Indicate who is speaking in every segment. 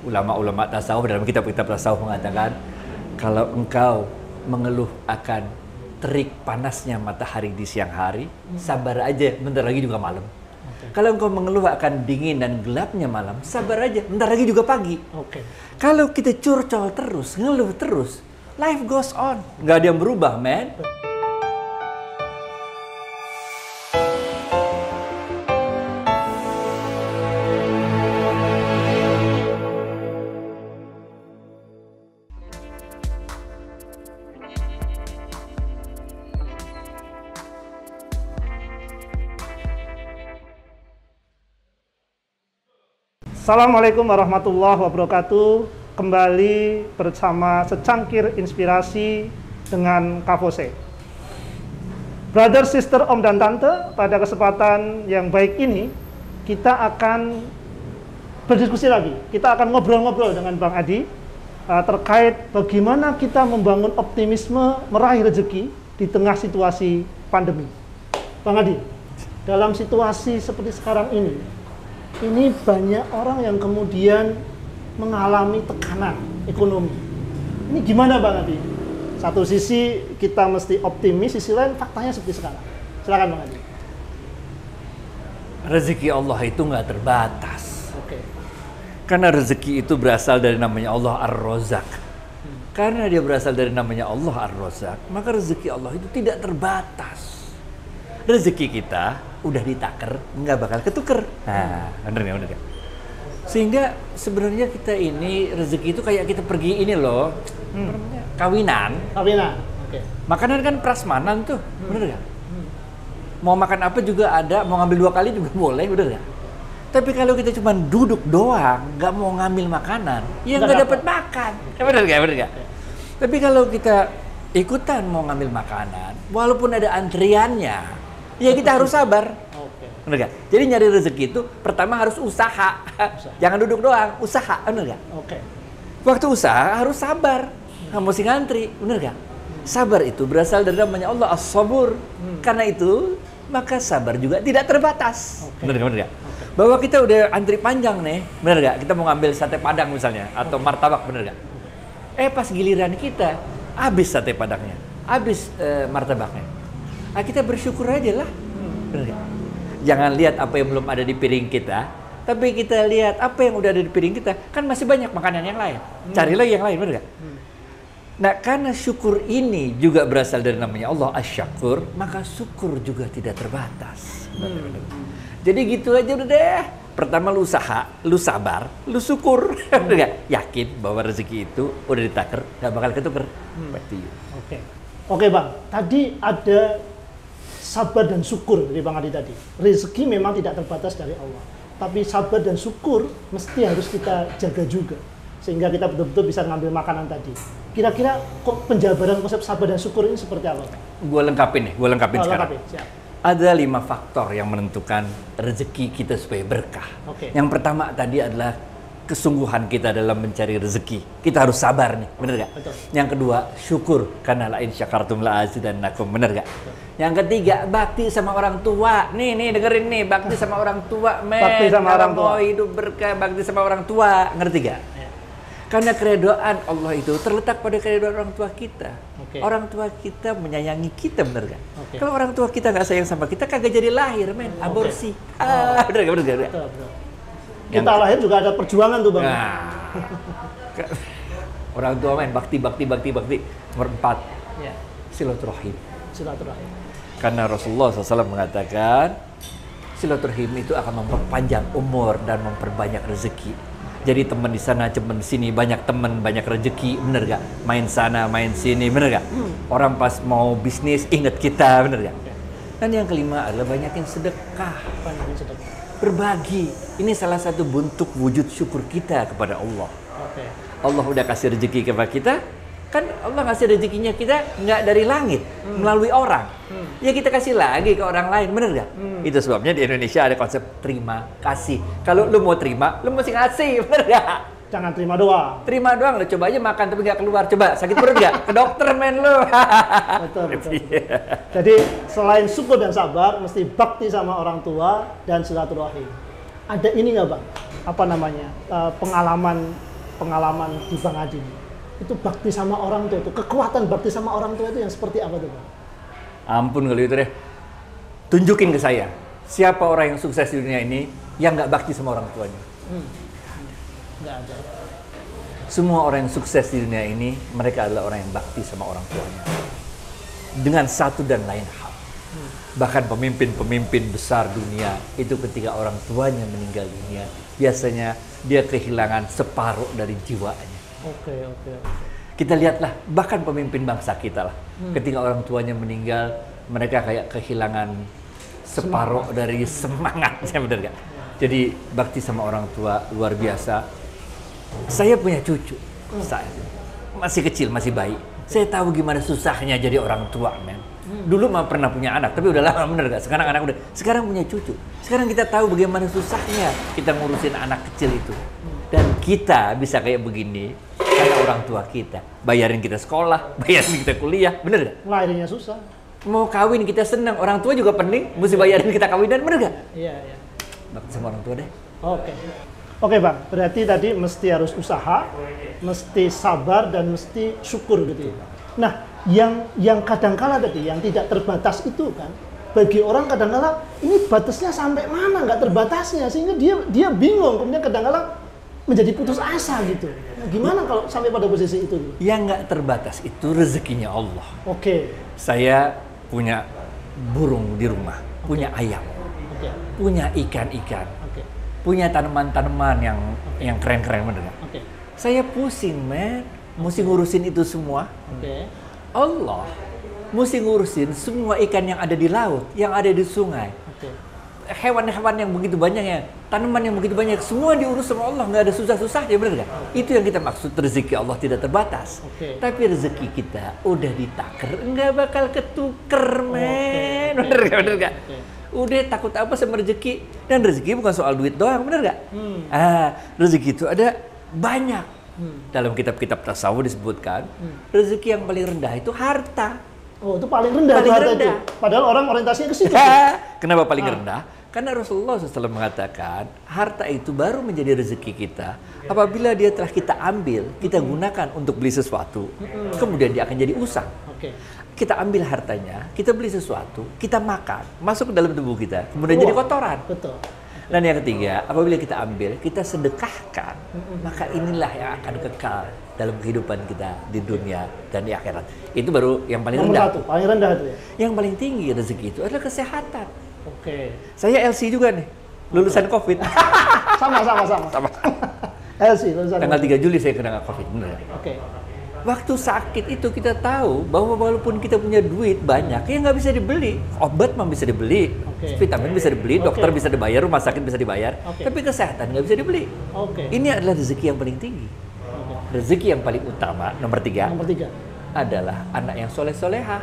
Speaker 1: ulama-ulama tasawuf dalam kitab-kitab tasawuf mengatakan, kalau engkau mengeluh akan terik panasnya matahari di siang hari, sabar aja, bentar lagi juga malam. Kalau engkau mengeluh akan dingin dan gelapnya malam, sabar aja, bentar lagi juga pagi. Kalau kita curcol terus, ngeluh terus, life goes on. Nggak ada yang berubah, man.
Speaker 2: Assalamualaikum warahmatullahi wabarakatuh. Kembali bersama secangkir inspirasi dengan Kavose. Brother, sister, om dan tante, pada kesempatan yang baik ini kita akan berdiskusi lagi. Kita akan ngobrol-ngobrol dengan Bang Adi terkait bagaimana kita membangun optimisme meraih rezeki di tengah situasi pandemi. Bang Adi, dalam situasi seperti sekarang ini banyak orang yang kemudian mengalami tekanan ekonomi. Ini gimana Bang Adi? Satu sisi kita mesti optimis, sisi lain faktanya seperti sekarang. Silakan Bang Adi.
Speaker 1: Rezeki Allah itu nggak terbatas. Karena rezeki itu berasal dari namanya Allah Ar-Razzaq. Karena dia berasal dari namanya Allah Ar-Razzaq, maka rezeki Allah itu tidak terbatas. Rezeki kita udah ditaker, nggak bakal ketuker. Nah, bener nggak? Sehingga sebenarnya kita ini rezeki itu kayak kita pergi ini loh, kawinan. Makanan kan prasmanan tuh, bener nggak? Mau makan apa juga ada, mau ngambil 2 kali juga boleh, bener nggak? Tapi kalau kita cuma duduk doang, nggak mau ngambil makanan, ya nggak dapat makan. Bener nggak? Tapi kalau kita ikutan mau ngambil makanan, walaupun ada antriannya, ya kita harus sabar. Bener gak? Jadi nyari rezeki itu pertama harus usaha. Jangan duduk doang, usaha. Bener gak? Waktu usaha harus sabar. Nggak mesti ngantri. Bener gak? Sabar itu berasal dari namanya Allah As-Sabur. Karena itu maka sabar juga tidak terbatas. Bener gak? Bahwa kita udah antri panjang nih. Bener gak? Kita mau ngambil sate padang misalnya. Atau martabak. Bener gak? Pas giliran kita habis sate padangnya, habis martabaknya. Kita bersyukur aja lah. Bener gak? Jangan lihat apa yang belum ada di piring kita, tapi kita lihat apa yang udah ada di piring kita. Kan masih banyak makanan yang lain. Cari lagi yang lain, bener gak? Nah, karena syukur ini juga berasal dari namanya Allah Asy-Syakur, maka syukur juga tidak terbatas. Jadi gitu aja udah deh. Pertama lu usaha, lu sabar, lu syukur. Bener gak? Yakin bahwa rezeki itu udah ditaker, gak bakal ketuker.
Speaker 2: Oke Bang, tadi ada sabar dan syukur dari Bang Adi tadi. Rezeki memang tidak terbatas dari Allah, tapi sabar dan syukur mesti harus kita jaga juga, sehingga kita betul-betul bisa ngambil makanan tadi. Kira-kira penjabaran konsep sabar dan syukur ini seperti apa?
Speaker 1: Gue lengkapin sekarang.
Speaker 2: Siap.
Speaker 1: Ada 5 faktor yang menentukan rezeki kita supaya berkah. Yang pertama tadi adalah kesungguhan kita dalam mencari rezeki. Kita harus sabar nih, bener gak? Yang kedua, syukur. Karena la in syakartum la azidannakum, bener gak? Yang ketiga, bakti sama orang tua. Nih dengerin nih, bakti sama orang tua, men.
Speaker 2: Bakti sama orang tua.
Speaker 1: Mau hidup berkah, bakti sama orang tua, ngerti gak? Karena keredoan Allah itu terletak pada keredoan orang tua kita. Orang tua kita menyayangi kita, bener gak? Kalau orang tua kita nggak sayang sama kita, kagak jadi lahir, men. Aborsi. Bener gak?
Speaker 2: Betul. Kita lahir juga ada perjuangan tuh Bang.
Speaker 1: Nah, orang tua main bakti. Nomor 4, silaturahim. Karena Rasulullah SAW mengatakan silaturahim itu akan memperpanjang umur dan memperbanyak rezeki. Jadi teman di sana, teman di sini, banyak teman, banyak rezeki, bener gak? Main sana, main sini, bener gak? Orang pas mau bisnis ingat kita, bener gak? Dan yang kelima adalah banyakin sedekah. Berbagi. Ini salah satu bentuk wujud syukur kita kepada Allah. Allah udah kasih rezeki kepada kita. Kan Allah ngasih rezekinya kita nggak dari langit, melalui orang. Ya kita kasih lagi ke orang lain, bener nggak? Itu sebabnya di Indonesia ada konsep terima kasih. Kalau lu mau terima, lu mesti ngasih, bener nggak?
Speaker 2: Jangan terima doang.
Speaker 1: Terima doang, lu coba aja makan tapi nggak keluar. Coba sakit perut nggak? Ke dokter men lu.
Speaker 2: Betul. Jadi selain syukur dan sabar, mesti bakti sama orang tua dan silaturahim. Ada ini nggak Bang? Apa namanya? Pengalaman pengalaman di Bang Adi, itu bakti sama orang tua itu, kekuatan bakti sama orang tua itu yang seperti apa tuh Bang?
Speaker 1: Ampun kalau itu deh. Tunjukin ke saya, siapa orang yang sukses di dunia ini yang nggak bakti sama orang tuanya?
Speaker 2: Nggak ada.
Speaker 1: Semua orang yang sukses di dunia ini, mereka adalah orang yang bakti sama orang tuanya. Dengan satu dan lain hal. Bahkan pemimpin-pemimpin besar dunia, itu ketika orang tuanya meninggal dunia, biasanya dia kehilangan separuh dari jiwanya.
Speaker 2: Oke.
Speaker 1: Kita lihatlah, bahkan pemimpin bangsa kita lah, ketika orang tuanya meninggal, mereka kayak kehilangan separuh dari semangatnya, bener gak? Jadi bakti sama orang tua luar biasa. Saya punya cucu, saya masih kecil, masih bayi. Saya tahu gimana susahnya jadi orang tua, men. Dulu mah pernah punya anak, tapi udah lama, bener gak? Sekarang anak udah, sekarang punya cucu. Sekarang kita tahu bagaimana susahnya kita ngurusin anak kecil itu. Dan kita bisa kayak begini, kayak orang tua kita. Bayarin kita sekolah, bayarin kita kuliah, bener gak?
Speaker 2: Lahirnya susah.
Speaker 1: Mau kawin kita senang, orang tua juga penting, mesti bayarin kita kawinan, bener gak?
Speaker 2: Iya.
Speaker 1: Bakti sama orang tua deh.
Speaker 2: Oke Bang, berarti tadi mesti harus usaha, mesti sabar, dan mesti syukur gitu. Nah, yang kadang-kala tadi, yang tidak terbatas itu kan, bagi orang kadang-kala ini batasnya sampai mana, nggak terbatasnya, sehingga dia bingung, kemudian kadang-kala menjadi putus asa gitu. Nah, gimana kalau sampai pada posisi itu?
Speaker 1: Yang nggak terbatas itu rezekinya Allah.
Speaker 2: Oke.
Speaker 1: Saya punya burung di rumah, punya ayam, punya ikan-ikan, punya tanaman-tanaman yang keren-keren, bener gak? Saya pusing, men, mesti ngurusin itu semua. Allah mesti ngurusin semua ikan yang ada di laut, yang ada di sungai. Hewan-hewan yang begitu banyak, ya, tanaman yang begitu banyak, semua diurus sama Allah, nggak ada susah-susahnya, bener gak? Itu yang kita maksud rezeki Allah tidak terbatas. Tapi rezeki kita udah ditaker, nggak bakal ketuker, men. Bener gak? Udah takut apa sama rezeki? Dan rezeki bukan soal duit doang, bener gak? Rezeki itu ada banyak. Dalam kitab-kitab tasawuf disebutkan, rezeki yang paling rendah itu harta.
Speaker 2: Oh, itu paling rendah. Itu. Padahal orang orientasinya ke situ.
Speaker 1: Kenapa paling rendah? Karena Rasulullah SAW mengatakan, harta itu baru menjadi rezeki kita apabila dia telah kita ambil, kita gunakan untuk beli sesuatu, kemudian dia akan jadi usang. Kita ambil hartanya, kita beli sesuatu, kita makan, masuk ke dalam tubuh kita, kemudian jadi kotoran. Dan yang ketiga, apabila kita ambil, kita sedekahkan, maka inilah yang akan kekal dalam kehidupan kita di dunia dan di akhirat. Itu baru yang paling rendah.
Speaker 2: Paling rendah itu ya?
Speaker 1: Yang paling tinggi rezeki itu adalah kesehatan. Saya LC juga nih, lulusan COVID.
Speaker 2: Sama. LC, lulusan
Speaker 1: Tanggal 3 Juli saya kena COVID, bener. Waktu sakit itu kita tahu bahwa walaupun kita punya duit banyak, ya nggak bisa dibeli. Obat mah bisa dibeli, vitamin bisa dibeli, dokter bisa dibayar, rumah sakit bisa dibayar, tapi kesehatan nggak bisa dibeli. Ini adalah rezeki yang paling tinggi. Rezeki yang paling utama, nomor tiga adalah anak yang soleh-solehah.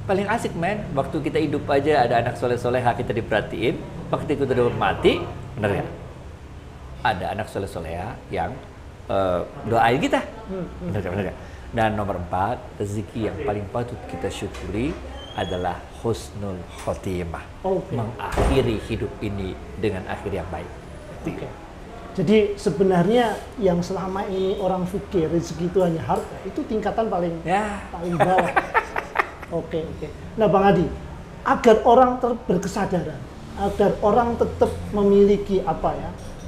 Speaker 1: Paling asik, men. Waktu kita hidup aja ada anak soleh-solehah, kita diperhatiin. Waktu kita udah mati, bener nggak? Ada anak soleh-solehah yang doain kita. Bener. Dan nomor 4, rezeki yang paling patut kita syukuri adalah husnul khotimah. Mengakhiri hidup ini dengan akhir yang baik.
Speaker 2: Jadi sebenarnya yang selama ini orang fikir rezeki itu hanya harta, itu tingkatan paling bawah. Nah Bang Adi, agar orang berkesadaran, agar orang tetap memiliki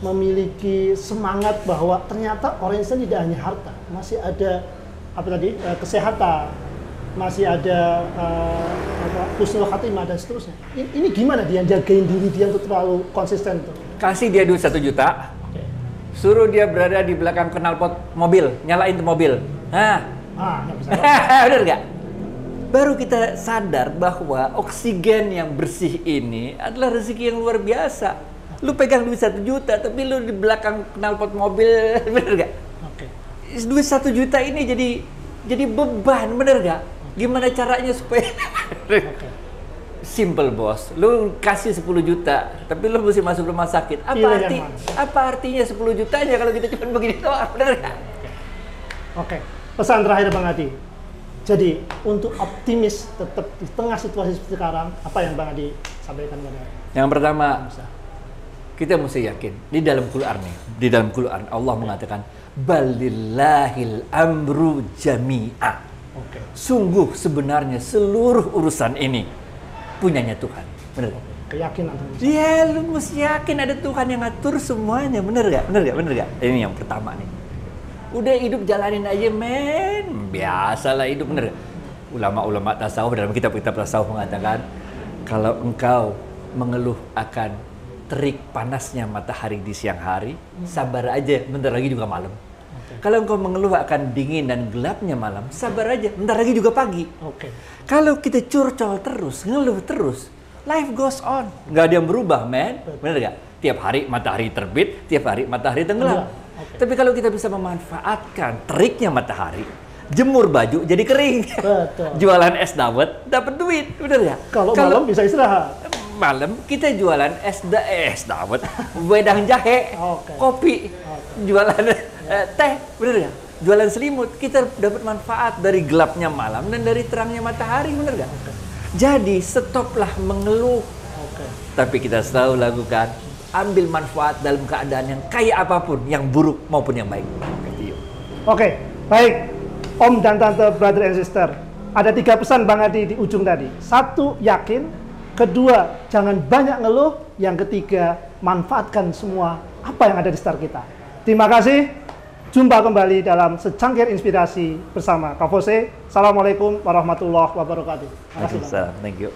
Speaker 2: memiliki semangat bahwa ternyata orang Islam tidak hanya harta, masih ada kesehatan, masih ada husnul khatimah dan seterusnya. Ini gimana dia jagain diri dia untuk terlalu konsisten tuh?
Speaker 1: Kasih dia duit 1 juta, suruh dia berada di belakang knalpot mobil, nyalain tuh mobil. Bener nggak? Baru kita sadar bahwa oksigen yang bersih ini adalah rezeki yang luar biasa. Lu pegang duit 1 juta, tapi lu di belakang knalpot mobil, bener gak? Duit 1 juta ini jadi beban, bener gak? Gimana caranya supaya simple, bos. Lu kasih 10 juta, tapi lu mesti masuk rumah sakit. Apa artinya 10 jutanya kalau kita cuma begini doang, bener gak?
Speaker 2: Pesan terakhir Bang Adi. Jadi untuk optimis tetap di tengah situasi seperti sekarang, apa yang Bang Adi sampaikan kepada?
Speaker 1: Yang pertama, Kita mesti yakin di dalam Quran nih, di dalam Quran Allah mengatakan balillahil amru jami'a. Sungguh sebenarnya seluruh urusan ini punyanya Tuhan. Benar gak?
Speaker 2: Keyakinan.
Speaker 1: Iya, lu mesti yakin ada Tuhan yang ngatur semuanya. Bener gak? Bener gak? Bener gak? Ini yang pertama nih. Udah hidup jalanin aja, men. Biasalah hidup, bener gak? Ulama-ulama tasawuf dalam kitab-kitab tasawuf mengatakan kalau engkau mengeluh akan terik panasnya matahari di siang hari, sabar aja, bentar lagi juga malam. Kalau engkau mengeluh akan dingin dan gelapnya malam, sabar aja, bentar lagi juga pagi. Kalau kita curcol terus, ngeluh terus, life goes on. Nggak ada yang berubah, men. Bener gak? Tiap hari matahari terbit, tiap hari matahari tenggelam. Tapi kalau kita bisa memanfaatkan teriknya matahari, jemur baju jadi kering. Jualan es dawet dapat duit, bener ya?
Speaker 2: Kalau malam bisa istirahat.
Speaker 1: Malam kita jualan es dawet, wedang jahe, kopi, jualan teh, bener ya? Jualan selimut, kita dapat manfaat dari gelapnya malam dan dari terangnya matahari, bener gak? Jadi stoplah mengeluh. Tapi kita selalu lakukan, ambil manfaat dalam keadaan yang kayak apapun, yang buruk maupun yang baik.
Speaker 2: Oke, baik. Om dan Tante, brother and sister, ada 3 pesan Bang Adi di ujung tadi. 1, yakin. 2, jangan banyak ngeluh. Yang 3, manfaatkan semua apa yang ada di sekitar kita. Terima kasih. Jumpa kembali dalam Secangkir Inspirasi bersama Kak Fose. Assalamualaikum warahmatullahi wabarakatuh.
Speaker 1: Waalaikumsalam. Thank you.